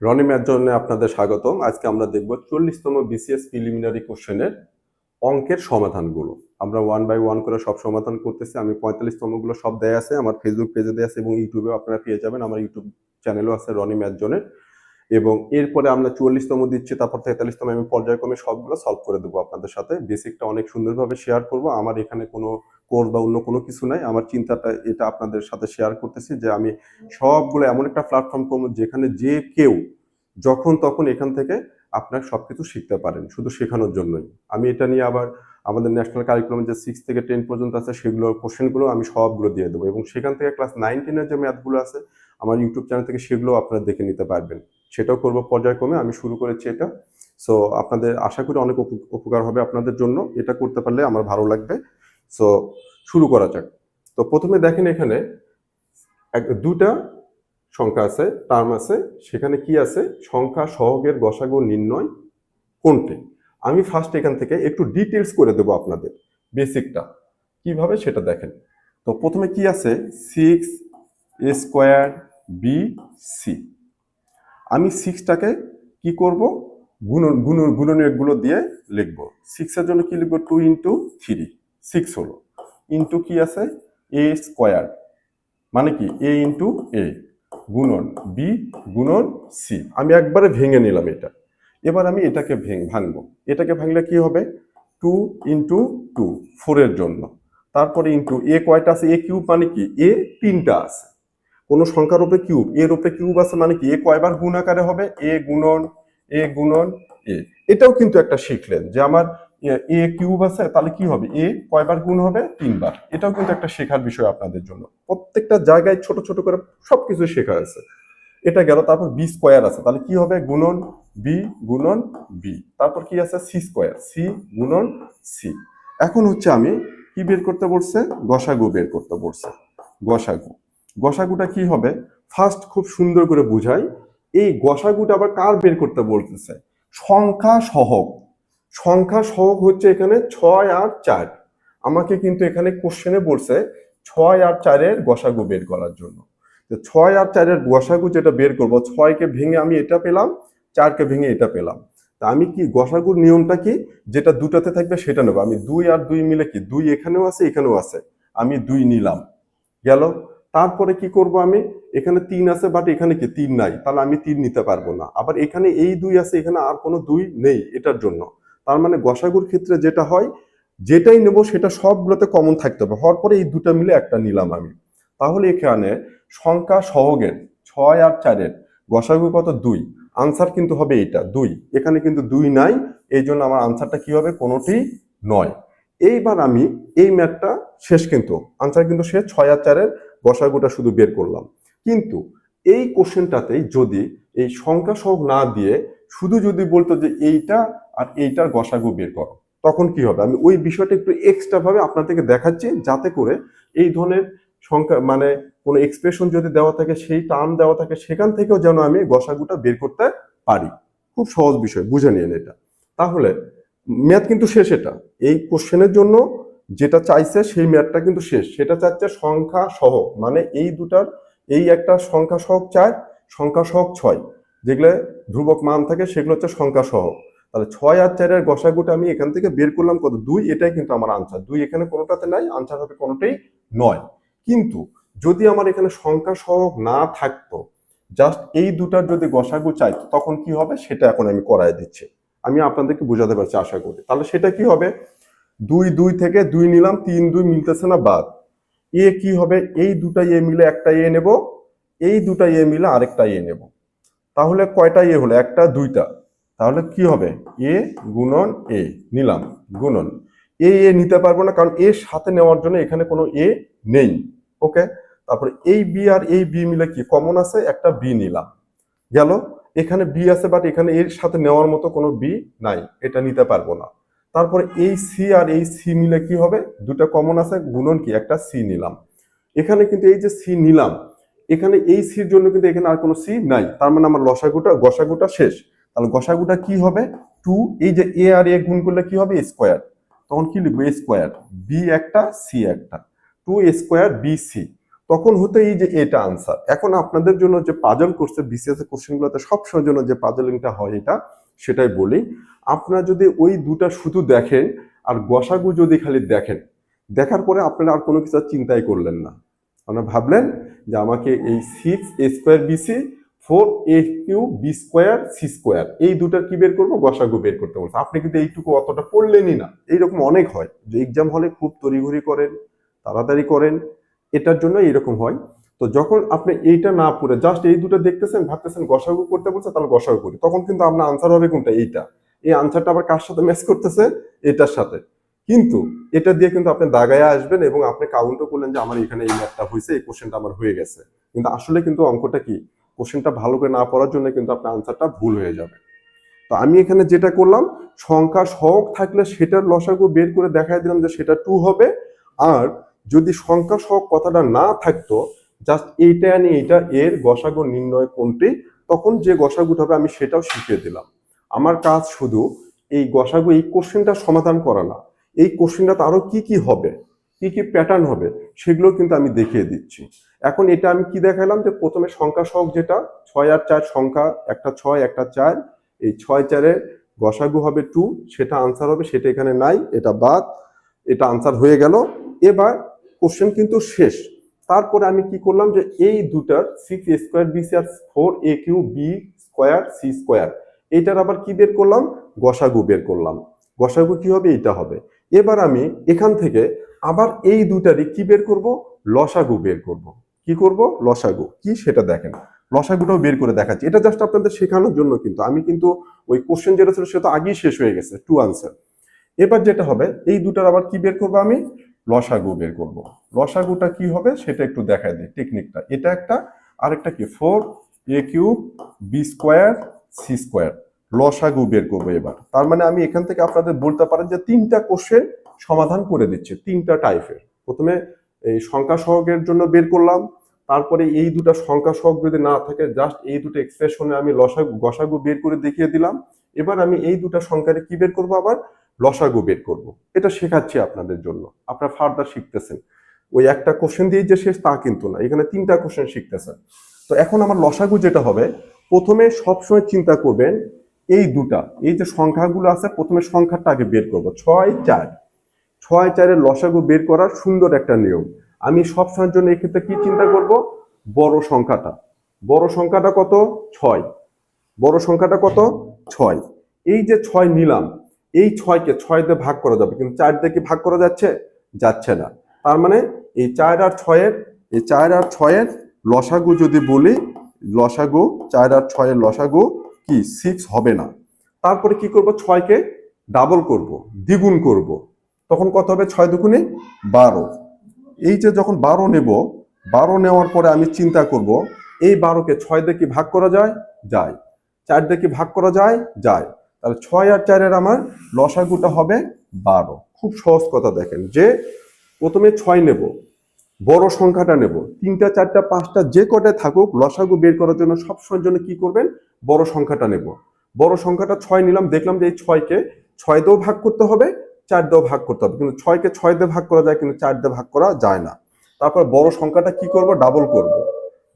Roni math জোনে আপনাদের স্বাগতম। আজকে আমরা দেখব 40তম বিসিএস প্রিলিমিনারি কোশ্চেনের অঙ্কের সমাধানগুলো। আমরা ওয়ান বাই ওয়ান করে সব সমাধান করতেছি। আমি 45তম গুলো সব দেয়া আছে, আমার ফেসবুক পেজে দেয়া আছে এবং ইউটিউবেও আপনারা পেয়ে যাবেন। আমার ইউটিউব চ্যানেলও আছে রনি ম্যাথ জোনের। এবং এরপরে আমরা 44তম দিচ্ছি, তারপর 43তম আমি পর্যায়ক্রমে সবগুলো সলভ করে দেবো আপনাদের সাথে। বেসিকটা অনেক সুন্দরভাবে শেয়ার করব। আমার এখানে কোনো কোর্স বা অন্য কোনো কিছু নাই। আমার চিন্তাটা এটা আপনাদের সাথে শেয়ার করতেছি যে আমি সবগুলো এমন একটা প্ল্যাটফর্ম করবো যেখানে যে কেউ যখন তখন এখান থেকে আপনার সবকিছু শিখতে পারেন, শুধু শেখানোর জন্যই। আমি এটা নিয়ে আবার আমাদের ন্যাশনাল কারিকুলাম যে 6 থেকে 10 পর্যন্ত আছে সেগুলোর কোশ্চেনগুলো আমি সবগুলো দিয়ে দেবো এবং সেখান থেকে ক্লাস 9-10 যে ম্যাথগুলো আছে আমার ইউটিউব চ্যানেল থেকে সেগুলো আপনারা দেখে নিতে পারবেন। সেটাও করবো পর্যায়ক্রমে। আমি শুরু করেছি এটা। সো আপনাদের আশা করি অনেক উপকার হবে আপনাদের জন্য। এটা করতে পারলে আমার ভালো লাগবে। সো শুরু করা যাক। তো প্রথমে দেখেন এখানে দুটা সংখ্যা আছে, টার্ম আছে। সেখানে কি আছে? সংখ্যা সহগের গসাগু নির্ণয় কোনটি? আমি ফার্স্ট এখান থেকে একটু ডিটেলস করে দেবো আপনাদের বেসিকটা কিভাবে সেটা দেখেন। তো প্রথমে কি আছে? 6a² bc। আমি 6টাকে কি করব? গুণনীয়কগুলো দিয়ে লিখব। 6 এর জন্য কি লিখব? 2 × 3, 6 হলো। ইন্টু কি আছে? a², মানে কি a × a গুণন b গুণন c। আমি একবারে ভেঙে নিলাম এটা। এবার আমি এটাকে ভাঙবো। এটাকে ভাঙলে কি হবে? 2 × 2, 4 এর জন্য। তারপরে ইন্টু a কয়টা আছে? a কিউব, মানে কি a 3টা আছে। কোন সংখ্যার উপরে কিউব, এর উপরে কিউব আছে মানে কি এ কয়বার গুণ আকারে হবে? এ গুণন এ। এটাও কিন্তু একটা শিখলেন যে আমার এ কিউব আছে, তাহলে কি হবে? এ কয়বার গুণ হবে? 3বার। এটাও কিন্তু একটা শেখার বিষয় আপনাদের জন্য। প্রত্যেকটা জায়গায় ছোট ছোট করে সবকিছু শেখা আছে। এটা গেল। তারপর b² আছে, তাহলে কি হবে? গুণন বি গুণন বি। তারপর কি আছে? c² সি গুণন সি। এখন হচ্ছে আমি কি বের করতে বলছে? গসাগু বের করতে বলছে। গসাগুটা কি হবে? ফার্স্ট খুব সুন্দর করে বুঝাই। এই গসাগুটা আবার কার বের করতে বলতেছে? সংখ্যা সহগ। সংখ্যা সহগ হচ্ছে এখানে 6 আর 4। আমাকে কিন্তু এখানে কোশ্চেনে বলছে 6 আর 4-এর গসাগু বের করার জন্য। 6 আর 4-এর গসাগু যেটা বের করব, 6কে ভেঙে আমি এটা পেলাম, 4কে ভেঙে এটা পেলাম। তা আমি কি গসাগুর নিয়মটা কি? যেটা দুটাতে থাকবে সেটা নেব। আমি 2 আর 2 মিলে কি 2 এখানেও আছে এখানেও আছে, আমি 2 নিলাম, গেল। তারপরে কি করব? আমি এখানে 3 আছে বাট এখানে কি 3 নাই, তাহলে আমি 3 নিতে পারবো না। আবার এখানে এই 2 আছে, এখানে আর কোনো 2 নেই এটার জন্য। তার মানে গসাগুর ক্ষেত্রে যেটা হয়, যেটাই নেব সেটা সবগুলোতে কমন থাকতে হবে। হওয়ার পরে এই দুটা মিলে একটা নিলাম আমি। তাহলে এখানে সংখ্যা সহগের 6 আর 4-এর গসাগু কত? 2। আনসার কিন্তু হবে এটা 2। এখানে কিন্তু 2 নাই, এই জন্য আমার আনসারটা কি হবে? কোনোটি নয়। এইবার আমি এই ম্যাথটা শেষ, কিন্তু আনসার কিন্তু শেষ। 6 আর 4-এর গসাগুটা শুধু বের করলাম। কিন্তু এই কোশ্চেনটাতেই যদি এই সংখ্যা সহগ না দিয়ে শুধু যদি বলতো যে এইটা আর এইটার গসাগু বের করো, তখন কি হবে? আমি ওই বিষয়টা একটু এক্সট্রা ভাবে আপনাদেরকে দেখাচ্ছি, যাতে করে এই ধরনের সংখ্যা মানে কোনো এক্সপ্রেশন যদি দেওয়া থাকে, সেই টার্ম দেওয়া থাকে, সেখান থেকেও যেন আমি গসাগুটা বের করতে পারি। খুব সহজ বিষয়, বুঝে নিন এটা। তাহলে ম্যাথ কিন্তু শেষ। এটা এই কোশ্চেনের জন্য যেটা চাইছে সেই ম্যাথটা কিন্তু শেষ। সেটা চাচ্ছে সংখ্যা সহগ, মানে এই দুটার, এই একটা সংখ্যা সহগ 4, সংখ্যা সহগ 6, যেগুলো ধ্রুবক মান থাকে সেগুলো হচ্ছে সংখ্যা সহগ। তাহলে 6 আর 4-এর গসাগুটা আমি এখান থেকে বের করলাম কত? 2। এটাই কিন্তু আমার আনসার। 2 এখানে কোনোটাতে নাই, আনসার হবে কোনোটাই নয়। কিন্তু যদি আমার এখানে সংখ্যা সহগ না থাকতো, জাস্ট এই দুটার যদি গসাগু চাইতো, তখন কি হবে সেটা এখন আমি করায় দিচ্ছি। আমি আপনাদেরকে বোঝাতে পারছি আশা করি। তাহলে সেটা কি হবে? 2 থেকে 2 নিলাম, 3 2 মিলতেছে না, বাদ। এ কি হবে? এই দুটা এ মিলে একটা এ নেব, এই দুটা এ মিলে আরেকটা এ নেব। তাহলে কয়টা এ হলো? একটা, দুইটা। তাহলে কি হবে? এ গুণন এ নিলাম, গুণন এ নিতে পারবো না, কারণ এর সাথে নেওয়ার জন্য এখানে কোনো এ নেই। ওকে। তারপরে এই বি আর এই বি মিলে কি কমন আছে? একটা বি নিলাম, গেল। এখানে বি আছে বাট এখানে এর সাথে নেওয়ার মতো কোনো বি নাই, এটা নিতে পারবো না। তারপরে এই সি আর এই সি মিলে কি হবে? দুটা কমন আছে, গুণন কি একটা সি নিলাম। এখানে কিন্তু এই যে সি নিলাম, এখানে এই সির জন্য কিন্তু এখানে আর কোনো সি নাই, তার মানে আমার গসাগুটা শেষ। তাহলে গসাগুটা কি হবে? 2। এই যে এ আর এ গুণ করলে কি হবে? স্কোয়ার। তখন কি লিখবো? স্কোয়ার বি একটা সি একটা, 2 স্কোয়ার বি সি। তখন হতো এই যে এটা আনসার। এখন আপনাদের জন্য যে পাজল করছে বিসিএস এর কোশ্চেনগুলোতে সবসময়ের জন্য যে পাজলিংটা হয় এটা সেটাই বলি। আপনারা যদি ওই দুটা শুধু দেখেন আর গসাগু যদি খালি দেখেন, দেখার পরে আপনারা আর কোনো কিছু চিন্তাই করলেন না, আপনারা ভাবলেন যে আমাকে এই 6a² BC 4a³ b² c² এই দুটার কি বের করবো, গসাগু বের করতে বলছে। আপনি কিন্তু এইটুকু অতটা পড়লেনই না। এইরকম অনেক হয় যে এক্সাম হলে খুব তড়িঘড়ি করেন, তাড়াতাড়ি করেন, এটার জন্য এরকম হয়। তো যখন আপনি এইটা না পড়ে জাস্ট এই দুটো দেখতেছেন, ভাবতেছেন গসাগু করতে বলছে, তাহলে গসাগু করি, তখন কিন্তু আপনার আনসার হবে কোনটা, এইটা। এই আনসারটা আবার কার সাথে ম্যাচ করতেছে, এটার সাথে। কিন্তু এটা দিয়ে কিন্তু আপনি দাগায় আসবেন এবং আপনি কাউন্টও করলেন যে আমার এখানে এই ম্যাথটা হয়েছে, এই কোশ্চেনটা আমার হয়ে গেছে। কিন্তু আসলে কিন্তু অঙ্কটা কি, কোশ্চেনটা ভালো করে না পড়ার জন্য কিন্তু আপনার আনসারটা ভুল হয়ে যাবে। তো আমি এখানে যেটা করলাম, সংখ্যা সহগ থাকলে সেটার লসাগু বের করে দেখাই দিলাম যে সেটা 2 হবে। আর যদি সংখ্যা সহগ কথাটা না থাকতো, জাস্ট এইটা আনি এইটা এর গসাগু নির্ণয় কোনটি, তখন যে গসাগুটা হবে আমি সেটাও শিখিয়ে দিলাম। আমার কাজ শুধু এই গসাগু এই কোশ্চেনটা সমাধান করা না, এই কোশ্চেনটাতে আরো কি কি হবে, কি কি প্যাটার্ন হবে, সেগুলো কিন্তু আমি দেখিয়ে দিচ্ছি। এখন এটা আমি কি দেখালাম যে প্রথমে সংখ্যা সহগ যেটা 6 আর 4 সংখ্যা, একটা 6 একটা 4, এই 6 4 গসাগু হবে 2, সেটা আনসার হবে, সেটা এখানে নাই, এটা বাদ, এটা আনসার হয়ে গেল। এবার কোশ্চেন কিন্তু শেষ। তারপরে আমি কি করলাম যে এই দুটার 6a² bc আর 4a³ b² c², এটার আবার কি বের করলাম, গসাগু বের করলাম। গসাগু কি হবে, এটা হবে। এবার আমি এখান থেকে আবার এই দুটারই কি বের করব, লসাগু বের করব। কি করব, লসাগু কি সেটা দেখেন, লসাগুটাও বের করে দেখাচ্ছি। এটা জাস্ট আপনাদের শেখানোর জন্য, কিন্তু আমি কিন্তু ওই কোশ্চেন যেটা ছিল সেটা আগেই শেষ হয়ে গেছে, 2 আনসার। এবার যেটা হবে, এই দুটার আবার কি বের করবো, আমি লসাগু বের করব। লসাগুটা কি হবে সেটা একটু দেখাই দিই টেকনিকটা। এটা একটা, আরেকটা কি 4a³ b² c², লসাগু বের করবো এবার। তার মানে আমি এখান থেকে আপনাদের বলতে পারেন যে 3টা কোশ্চেন সমাধান করে দিচ্ছে, 3টা টাইপের। প্রথমে এই সংখ্যা সহগের জন্য বের করলাম, তারপরে এই দুটা সংখ্যা সহগ যদি না থাকে জাস্ট এই দুটো এক্সপ্রেশনে আমি গসাগু বের করে দেখিয়ে দিলাম। এবার আমি এই দুটা সংখ্যারে কি বের করবো, আবার লসাগু বের করব। এটা শেখাচ্ছি আপনাদের জন্য, আপনারা ফার্দার শিখতেছেন। ওই একটা কোশ্চেন দিয়ে যে শেষ তা কিন্তু না, এখানে 3টা কোশ্চেন শিখতেছেন। তো এখন আমার লসাগু যেটা হবে, প্রথমে সবসময় চিন্তা করবেন এই দুটা, এই যে সংখ্যাগুলো আছে, প্রথমে সংখ্যাটা আগে বের করব। 6 4, 6 4 লসাগু বের করার সুন্দর একটা নিয়ম। আমি সবসময়ের জন্য এক্ষেত্রে কি চিন্তা করব, বড় সংখ্যাটা। বড় সংখ্যাটা কত, 6। বড় সংখ্যাটা কত, 6। এই যে 6 নিলাম, এই 6কে 6 দিয়ে ভাগ করা যাবে, কিন্তু 4 দিয়ে কি ভাগ করা যাচ্ছে, যাচ্ছে না। তার মানে এই 4 আর 6-এর, এই 4 আর 6-এর লসাগু যদি বলি, লসাগু 4 আর 6-এর লসাগু কি 6 হবে না। তারপরে কি করব, 6কে ডাবল করব, দ্বিগুণ করব, তখন কত হবে, 6 দুগুণে 12। এই যে যখন 12 নেব, 12 নেওয়ার পরে আমি চিন্তা করব এই 12কে 6 দিয়ে কি ভাগ করা যায়, যায়। 4 দিয়ে কি ভাগ করা যায়, যায়। তাহলে 6 আর 4-এর আমার লসাগুটা হবে 12। খুব সহজ কথা দেখেন, যে প্রথমে 6 নেব, বড় সংখ্যাটা নেব, 3টা 4টা 5টা যে কটায় থাকুক, লসাগু বের করার জন্য সবসময়ের জন্য কি করবেন, বড় সংখ্যাটা নেব। বড় সংখ্যাটা 6 নিলাম, দেখলাম যে এই 6কে 6 দিয়েও ভাগ করতে হবে, 4 দিয়েও ভাগ করতে হবে, কিন্তু 6কে 6 দিয়ে ভাগ করা যায়, কিন্তু 4 দিয়ে ভাগ করা যায় না। তারপর বড় সংখ্যাটা কি করব, ডাবল করব,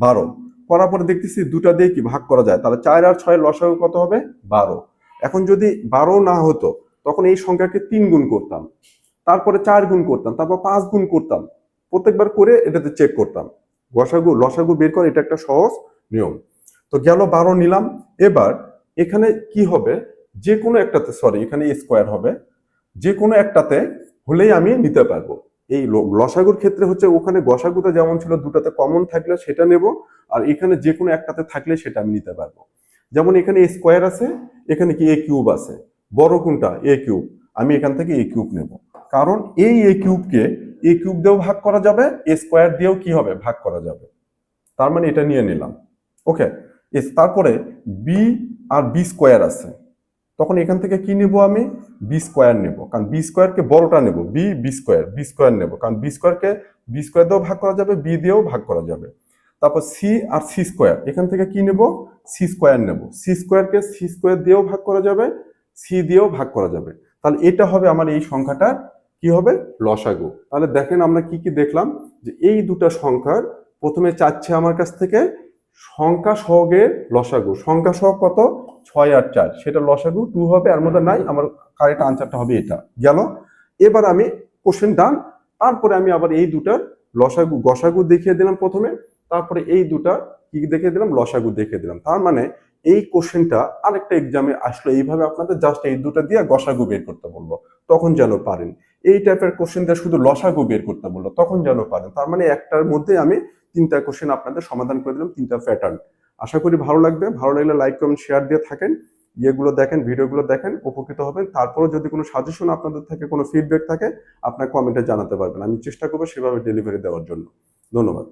12 করার পরে দেখতেছি দুটা দিয়ে কি ভাগ করা যায়, তাহলে 4 আর 6 লসাগু কত হবে, 12। এখন যদি 12 না হতো, তখন এই সংখ্যাকে 3 গুণ করতাম, তারপরে 4 গুণ করতাম, তারপর 5 গুণ করতাম, প্রত্যেকবার করে এটাতে চেক করতাম। লসাগু বের করে, এটা একটা সহজ নিয়ম। তো গেল 12 নিলাম। এবার এখানে কি হবে, যে কোনো একটাতে, সরি এখানে স্কোয়ার হবে, যে কোনো একটাতে হলেই আমি নিতে পারবো। এই লসাগুর ক্ষেত্রে হচ্ছে ওখানে গসাগুতে যেমন ছিল, দুটাতে কমন থাকলে সেটা নেব, আর এখানে যে কোনো একটাতে থাকলে সেটা আমি নিতে পারবো। যেমন এখানে স্কোয়ার আছে, এখানে কি a³ আছে, বড় কোনটা, a³, আমি এখান থেকে a³ নেব, কারণ এই a³ দিয়েও ভাগ করা যাবে, স্কোয়ার দিয়েও কি হবে, ভাগ করা যাবে। তার মানে এটা নিয়ে নিলাম, ওকে। তারপরে b আর b² আছে, তখন এখান থেকে কি নিব, আমি b² নেব, কারণ b²কে বড়টা নেব, b² নেব, কারণ b²কে b² দিয়েও ভাগ করা যাবে, b দিয়েও ভাগ করা যাবে। তারপর c আর c², এখান থেকে কি নেব, c² নেব, c²কে c² দিয়েও ভাগ করা যাবে, c দিয়েও ভাগ করা যাবে। তাহলে এটা হবে আমার এই সংখ্যাটার কি কি হবে লসাগু। তাহলে দেখেন আমরা কি কি দেখলাম, যে এই দুটা সংখ্যার প্রথমে চাচ্ছে আমার কাছ থেকে সংখ্যা সহগের লসাগু। সংখ্যা সহগ কত, 6 আর 4, সেটা লসাগু 2 হবে, এর মধ্যে নাই, আমার কারেক্ট আনসারটা হবে এটা গেল। এবার আমি কোশ্চেন ডান। তারপরে আমি আবার এই দুটার লসাগু গসাগু দেখিয়ে দিলাম প্রথমে, তারপরে এই দুটা কি দেখিয়ে দিলাম, লসাগু দেখিয়ে দিলাম। তার মানে এই কোশ্চেনটা আরেকটা এক্সামে আসলো এইভাবে, আপনাদের জাস্ট এই দুটা দিয়ে গসাগু বের করতে বলবো, তখন যেন পারেন। এই টাইপের কোশ্চেন দিয়ে শুধু লসাগু বের করতে বললো, তখন যেন পারেন। তার মানে একটার মধ্যে আমি 3টা কোশ্চেন আপনাদের সমাধান করে দিলাম, 3টা প্যাটার্ন। আশা করি ভালো লাগবে। ভালো লাগলে লাইক কমেন্ট শেয়ার দিয়ে থাকেন, ইয়েগুলো দেখেন, ভিডিওগুলো দেখেন, উপকৃত হবেন। তারপরেও যদি কোনো সাজেশন আপনাদের থাকে, কোনো ফিডব্যাক থাকে, আপনার কমেন্টে জানাতে পারবেন। আমি চেষ্টা করবো সেভাবে ডেলিভারি দেওয়ার জন্য। ধন্যবাদ।